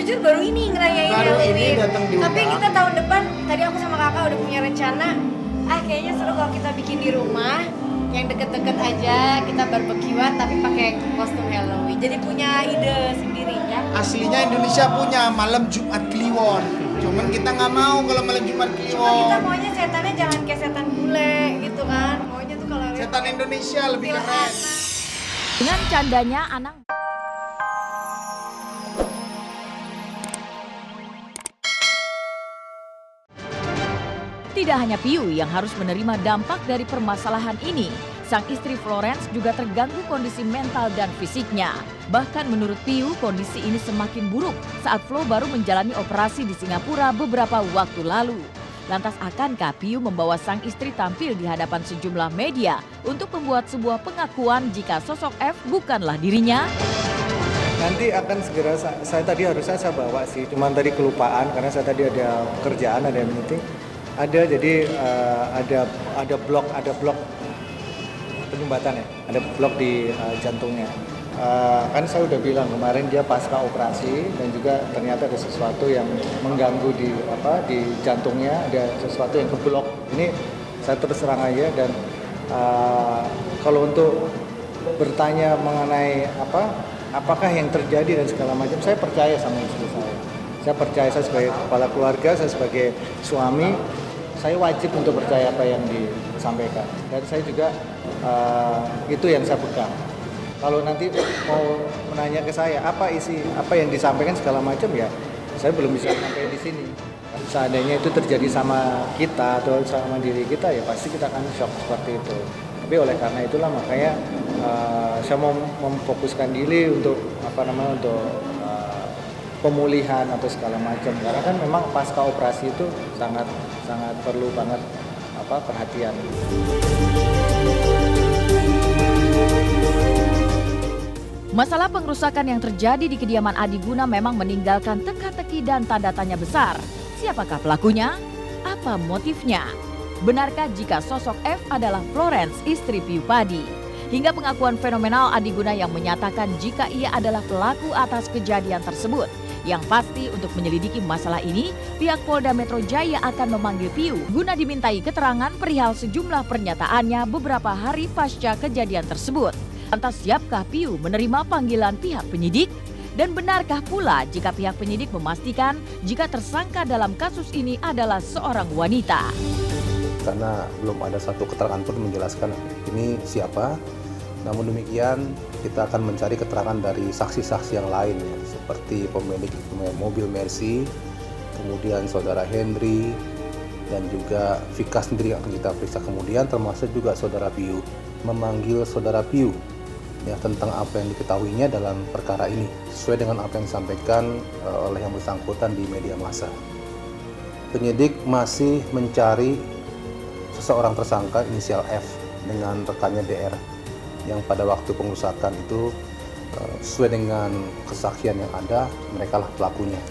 jujur baru ini ngerayain Baru ini Halloween. datang diundang. Tapi kita tahun depan, tadi aku sama kakak udah punya rencana. Kayaknya seru kalau kita bikin di rumah, yang deket-deket aja, kita barbekyuan tapi pakai kostum Halloween. Jadi punya ide sendiri ya. Aslinya Indonesia punya malam Jumat Kliwon. Cuman kita nggak mau kalau malam Jumat Cuma kita Kliwon. maunya setannya jangan kayak setan bule gitu kan. Maunya tuh kalau Setan Indonesia lebih keren. Dengan candanya Anang tidak hanya Piu yang harus menerima dampak dari permasalahan ini. Sang istri Florence juga terganggu kondisi mental dan fisiknya. Bahkan menurut Piu, kondisi ini semakin buruk saat Flo baru menjalani operasi di Singapura beberapa waktu lalu. Lantas akankah Piu membawa sang istri tampil di hadapan sejumlah media untuk membuat sebuah pengakuan jika sosok F bukanlah dirinya? Nanti akan segera, saya tadi harusnya saya bawa sih, cuman tadi kelupaan karena saya tadi ada pekerjaan, ada meeting. Ada, jadi ada blok penyumbatan ya, ada blok di jantungnya. Kan saya udah bilang kemarin dia pasca operasi dan juga ternyata ada sesuatu yang mengganggu di jantungnya, ada sesuatu yang keblok. Ini saya terus terang aja dan kalau untuk bertanya mengenai apakah yang terjadi dan segala macam, saya percaya sama istri saya. Saya percaya, saya sebagai kepala keluarga, saya sebagai suami, saya wajib untuk percaya apa yang disampaikan. Dan saya juga itu yang saya pegang. Kalau nanti mau menanya ke saya apa yang disampaikan segala macam, ya saya belum bisa sampai di sini. Seandainya itu terjadi sama kita atau sama diri kita, ya pasti kita akan shock seperti itu. Tapi oleh karena itulah makanya saya mau memfokuskan diri untuk untuk pemulihan atau segala macam. Karena kan memang pasca operasi itu sangat perlu banget perhatian. Masalah pengerusakan yang terjadi di kediaman Adi Guna memang meninggalkan teka-teki dan tanda tanya besar. Siapakah pelakunya? Apa motifnya? Benarkah jika sosok F adalah Florence, istri Piu Padi? Hingga pengakuan fenomenal Adi Guna yang menyatakan jika ia adalah pelaku atas kejadian tersebut. Yang pasti untuk menyelidiki masalah ini, pihak Polda Metro Jaya akan memanggil Piu guna dimintai keterangan perihal sejumlah pernyataannya beberapa hari pasca kejadian tersebut. Lantas siapkah Piu menerima panggilan pihak penyidik? Dan benarkah pula jika pihak penyidik memastikan jika tersangka dalam kasus ini adalah seorang wanita? Karena belum ada satu keterangan pun menjelaskan ini siapa. Namun demikian kita akan mencari keterangan dari saksi-saksi yang lain ya, seperti pemilik mobil Mercy, kemudian saudara Henry, dan juga Vika sendiri yang akan kita periksa. Kemudian termasuk juga saudara Piu, memanggil saudara Piu ya, tentang apa yang diketahuinya dalam perkara ini sesuai dengan apa yang disampaikan oleh yang bersangkutan di media massa. Penyidik masih mencari seseorang tersangka inisial F dengan rekannya DR yang pada waktu pengerusakan itu sesuai dengan kesaksian yang ada, mereka lah pelakunya.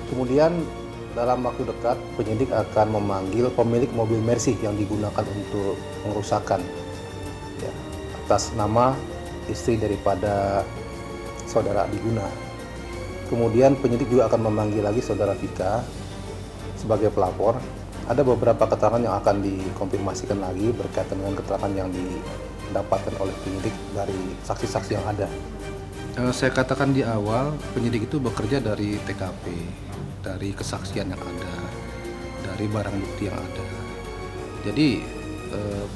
Kemudian dalam waktu dekat penyidik akan memanggil pemilik mobil Mercy yang digunakan untuk pengerusakan ya, atas nama istri daripada saudara Adi Guna. Kemudian penyidik juga akan memanggil lagi saudara Vika sebagai pelapor. Ada beberapa keterangan yang akan dikonfirmasikan lagi berkaitan dengan keterangan yang didapatkan oleh penyidik dari saksi-saksi yang ada. Saya katakan di awal, penyidik itu bekerja dari TKP, dari kesaksian yang ada, dari barang bukti yang ada. Jadi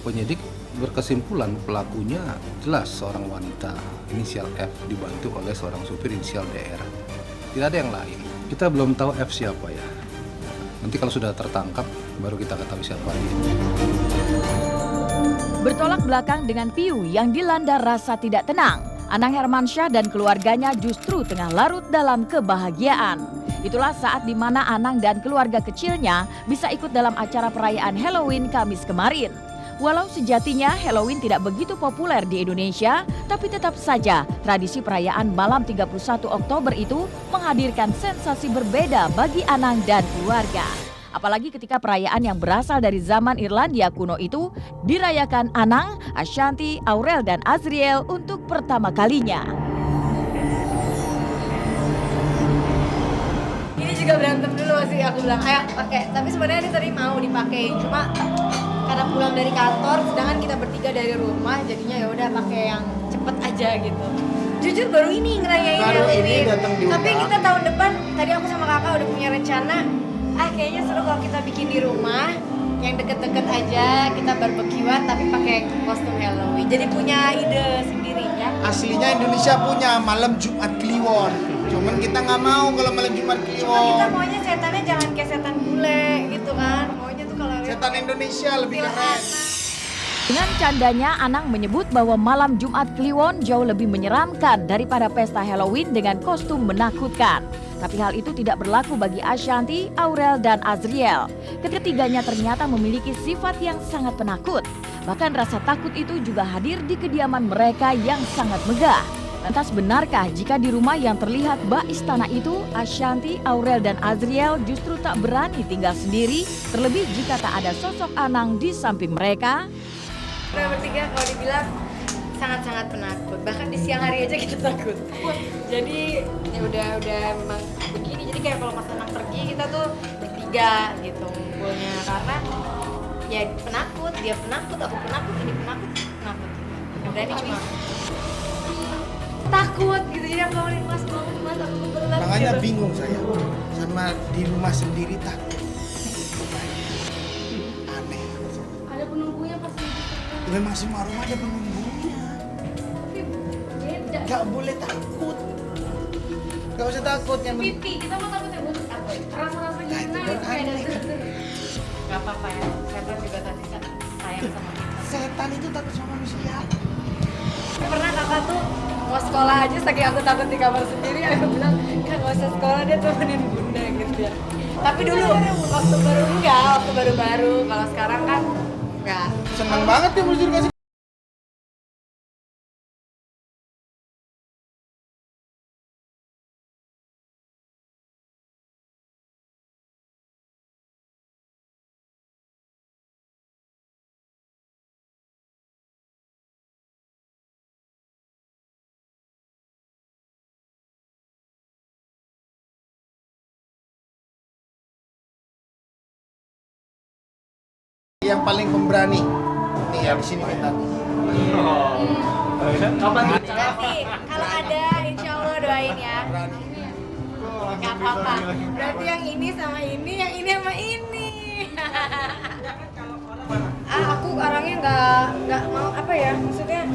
penyidik berkesimpulan pelakunya jelas seorang wanita inisial F dibantu oleh seorang supir inisial DR. Tidak ada yang lain. Kita belum tahu F siapa ya. Nanti kalau sudah tertangkap baru kita ketahui siapa dia. Bertolak belakang dengan Piu yang dilanda rasa tidak tenang, Anang Hermansyah dan keluarganya justru tengah larut dalam kebahagiaan. Itulah saat di mana Anang dan keluarga kecilnya bisa ikut dalam acara perayaan Halloween Kamis kemarin. Walau sejatinya Halloween tidak begitu populer di Indonesia, tapi tetap saja tradisi perayaan malam 31 Oktober itu menghadirkan sensasi berbeda bagi Anang dan keluarga. Apalagi ketika perayaan yang berasal dari zaman Irlandia kuno itu dirayakan Anang, Ashanti, Aurel, dan Azriel untuk pertama kalinya. juga berantem dulu sih, aku bilang ayo pakai, tapi sebenarnya dia tadi mau dipakai, cuma karena pulang dari kantor sedangkan kita bertiga dari rumah, jadinya ya udah pakai yang cepet aja gitu. Jujur baru ini ngerayain Baru Halloween. ini datang diundang. Tapi kita tahun depan, tadi aku sama kakak udah punya rencana, kayaknya seru kalau kita bikin di rumah yang deket-deket aja, kita barbekyuan tapi pakai kostum Halloween. Jadi punya ide sendiri ya. Aslinya Indonesia punya malam Jumat Kliwon. Cuman kita nggak mau kalau malam Jumat Cuma kita Kliwon. maunya setannya jangan kayak setan bule gitu kan. Maunya tuh kalau Setan Indonesia lebih keren. Dengan candanya, Anang menyebut bahwa malam Jumat Kliwon jauh lebih menyeramkan daripada pesta Halloween dengan kostum menakutkan. Tapi hal itu tidak berlaku bagi Ashanti, Aurel, dan Azriel. Ketiganya ternyata memiliki sifat yang sangat penakut. Bahkan rasa takut itu juga hadir di kediaman mereka yang sangat megah. Lantas benarkah jika di rumah yang terlihat bak istana itu, Ashanti, Aurel, dan Azriel justru tak berani tinggal sendiri, terlebih jika tak ada sosok Anang di samping mereka? Kita bertiga kalau dibilang sangat-sangat penakut. Bahkan di siang hari aja kita takut. Jadi ya udah memang begini. Jadi kayak kalau Mas Anang pergi kita tuh bertiga gitu ngumpulnya, karena ya penakut, dia penakut, aku penakut, ini penakut. Yang berani cuma takut gitu. Jadi aku ngomongin Mas aku kebelet Makanya gitu. bingung saya sama di rumah sendiri takut. Aneh. Ada penunggunya pasti. Memang semua rumah ada penunggunya. Beda. Gak boleh takut. Gak usah takut yang Pipi, kita mau takut yang butuh apa? Rasa-rasa Nah, itu gimana? kan aneh kan. Gak apa-apa ya, setan juga tadi sayang sama kita. setan itu takut sama manusia. Pernah kakak tuh mau sekolah aja saking aku takut di kamar sendiri, aku bilang kan gak usah sekolah, dia temenin bunda gitu ya. Tapi dulu waktu baru enggak, waktu baru-baru. Kalau sekarang kan enggak. Senang banget ya mesti dikasih. Yang paling pemberani. Nih ya di sini kita. Nanti kalau ada insya Allah doain ya. Gak apa-apa. Berarti yang ini sama ini, yang ini sama ini. Aku orangnya nggak mau apa ya, maksudnya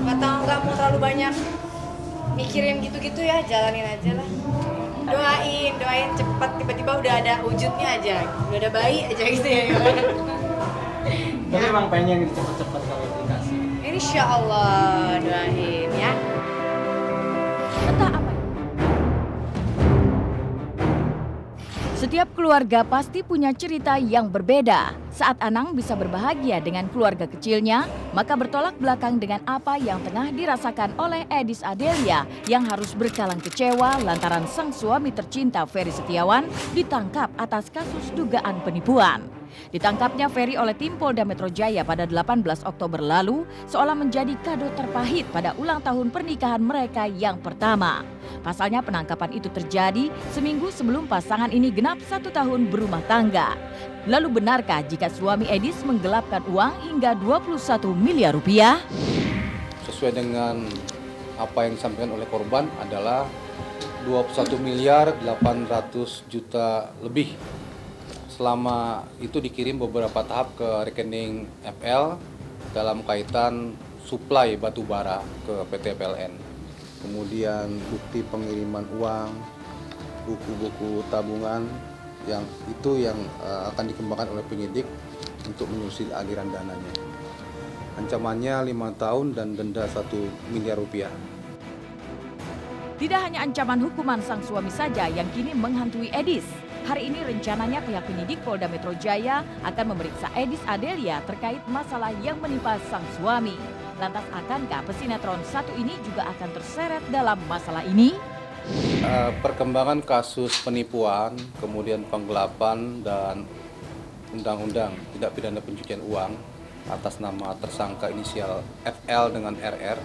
nggak mau terlalu banyak mikirin gitu-gitu ya, jalanin aja lah. Doain cepat, tiba-tiba udah ada wujudnya aja, udah ada bayi aja gitu ya. Tapi emang pengen gitu cepet-cepet kalau dikasih. Insya Allah doain ya. Entah apa. Setiap keluarga pasti punya cerita yang berbeda. Saat Anang bisa berbahagia dengan keluarga kecilnya, maka bertolak belakang dengan apa yang tengah dirasakan oleh Edis Adelia yang harus berkalang kecewa lantaran sang suami tercinta Ferry Setiawan ditangkap atas kasus dugaan penipuan. Ditangkapnya Ferry oleh tim Polda Metro Jaya pada 18 Oktober lalu seolah menjadi kado terpahit pada ulang tahun pernikahan mereka yang pertama. Pasalnya penangkapan itu terjadi seminggu sebelum pasangan ini genap 1 tahun berumah tangga. Lalu benarkah jika suami Edis menggelapkan uang hingga 21 miliar rupiah? Sesuai dengan apa yang disampaikan oleh korban adalah 21 miliar 800 juta lebih. Selama itu dikirim beberapa tahap ke rekening FL dalam kaitan suplai batu bara ke PT PLN. Kemudian bukti pengiriman uang, buku-buku tabungan yang akan dikembangkan oleh penyidik untuk menyusun aliran dananya. Ancamannya 5 tahun dan denda 1 miliar rupiah. Tidak hanya ancaman hukuman sang suami saja yang kini menghantui Edis. Hari ini rencananya pihak penyidik Polda Metro Jaya akan memeriksa Edis Adelia terkait masalah yang menimpa sang suami. Lantas akankah pesinetron satu ini juga akan terseret dalam masalah ini? Perkembangan kasus penipuan, kemudian penggelapan dan undang-undang tindak pidana pencucian uang atas nama tersangka inisial FL dengan RR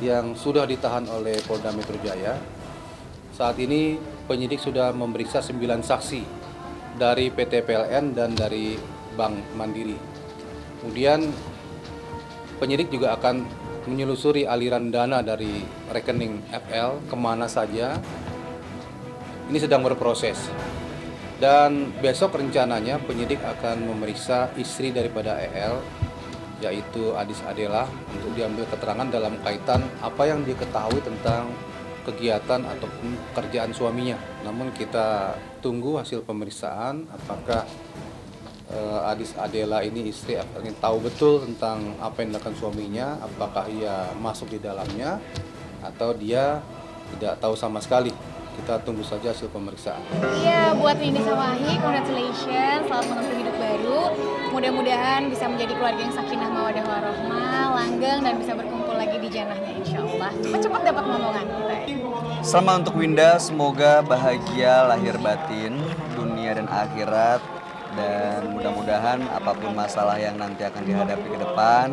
yang sudah ditahan oleh Polda Metro Jaya Saat ini penyidik sudah memeriksa 9 saksi dari PT PLN dan dari Bank Mandiri. Kemudian penyidik juga akan menyelusuri aliran dana dari rekening FL kemana saja. Ini sedang berproses. Dan besok rencananya penyidik akan memeriksa istri daripada EL, yaitu Adis Adela, untuk diambil keterangan dalam kaitan apa yang dia ketahui tentang kegiatan ataupun pekerjaan suaminya. Namun kita tunggu hasil pemeriksaan apakah Adis Adela ini istri FL ini tahu betul tentang apa yang dilakukan suaminya, apakah ia masuk di dalamnya atau dia tidak tahu sama sekali. Kita tunggu saja hasil pemeriksaan. Iya, buat Windy sama Ahi, congratulations, selamat menempuh hidup baru. Mudah-mudahan bisa menjadi keluarga yang sakinah mawaddah warahmah, langgeng, dan bisa berkumpul lagi di jannahnya insya Allah. Cepat-cepat dapat ngomongan kita. Selamat untuk Winda, semoga bahagia lahir batin, dunia dan akhirat. Dan mudah-mudahan apapun masalah yang nanti akan dihadapi ke depan,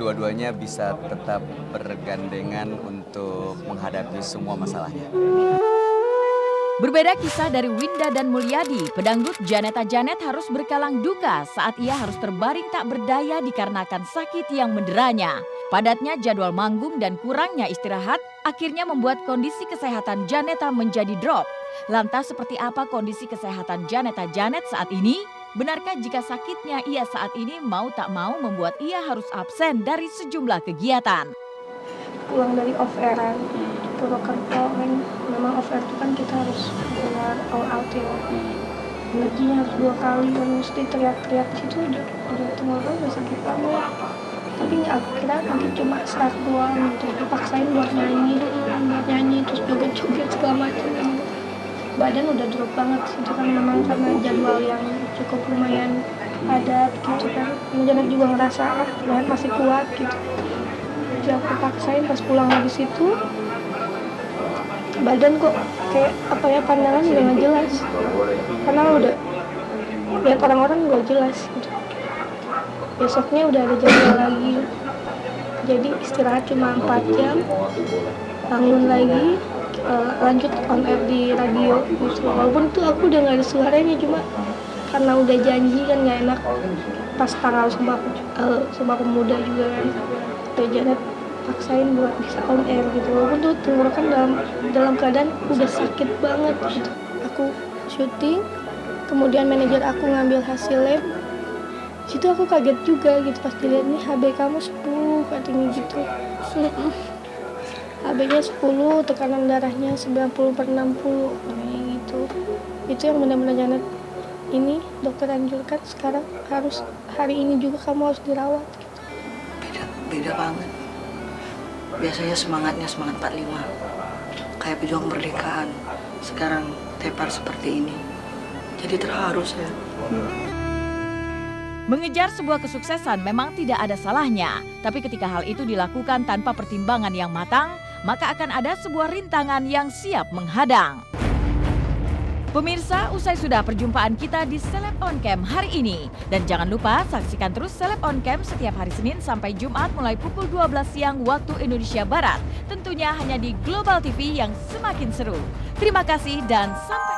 dua-duanya bisa tetap bergandengan untuk menghadapi semua masalahnya. Berbeda kisah dari Winda dan Mulyadi, pedangdut Janeta Janet harus berkalang duka saat ia harus terbaring tak berdaya dikarenakan sakit yang menderanya. Padatnya jadwal manggung dan kurangnya istirahat akhirnya membuat kondisi kesehatan Janeta menjadi drop. Lantas seperti apa kondisi kesehatan Janeta Janet saat ini? Benarkah jika sakitnya ia saat ini mau tak mau membuat ia harus absen dari sejumlah kegiatan? Pulang dari off-airan, Purwokerto kan memang off-air itu kan kita harus keluar all out ya. Energinya harus 2 kali kan mesti teriak-teriak di situ udah tenggorokan udah sakit banget. Tapi nggak kira nanti cuma serat doang gitu, dipaksain buat nyanyi terus joget-joget segala macam. Badan udah drop banget itu kan memang karena jadwal yang cukup lumayan padat gitu kan. Janet juga ngerasa Janet masih kuat gitu. Jadi aku paksain pas pulang dari situ badan kok kayak apa ya, pandangan udah nggak jelas karena udah lihat orang-orang nggak jelas gitu. Besoknya udah ada jadwal lagi, jadi istirahat cuma 4 jam, bangun lagi, lanjut on air di radio gitu. Walaupun tuh aku udah nggak ada suaranya, cuma karena udah janji kan nggak enak pas tanggal Sumpah Pemuda juga kan, udah Janet paksain buat bisa on air gitu. Walaupun tuh tenggorokan dalam keadaan udah sakit banget gitu. Aku syuting, kemudian manajer aku ngambil hasil lab. Situ aku kaget juga gitu pas dilihat, nih HB kamu 10 katanya gitu. HB-nya 10, tekanan darahnya 90/60 kayak gitu. Itu yang benar-benar Janet ini dokter anjurkan sekarang harus hari ini juga kamu harus dirawat gitu. Beda banget. Biasanya semangatnya semangat 45, kayak pejuang kemerdekaan. Sekarang tepar seperti ini, jadi terharu saya. Mengejar sebuah kesuksesan memang tidak ada salahnya, tapi ketika hal itu dilakukan tanpa pertimbangan yang matang, maka akan ada sebuah rintangan yang siap menghadang. Pemirsa, usai sudah perjumpaan kita di Celeb On Cam hari ini. Dan jangan lupa saksikan terus Celeb On Cam setiap hari Senin sampai Jumat mulai pukul 12 siang waktu Indonesia Barat. Tentunya hanya di Global TV yang semakin seru. Terima kasih dan sampai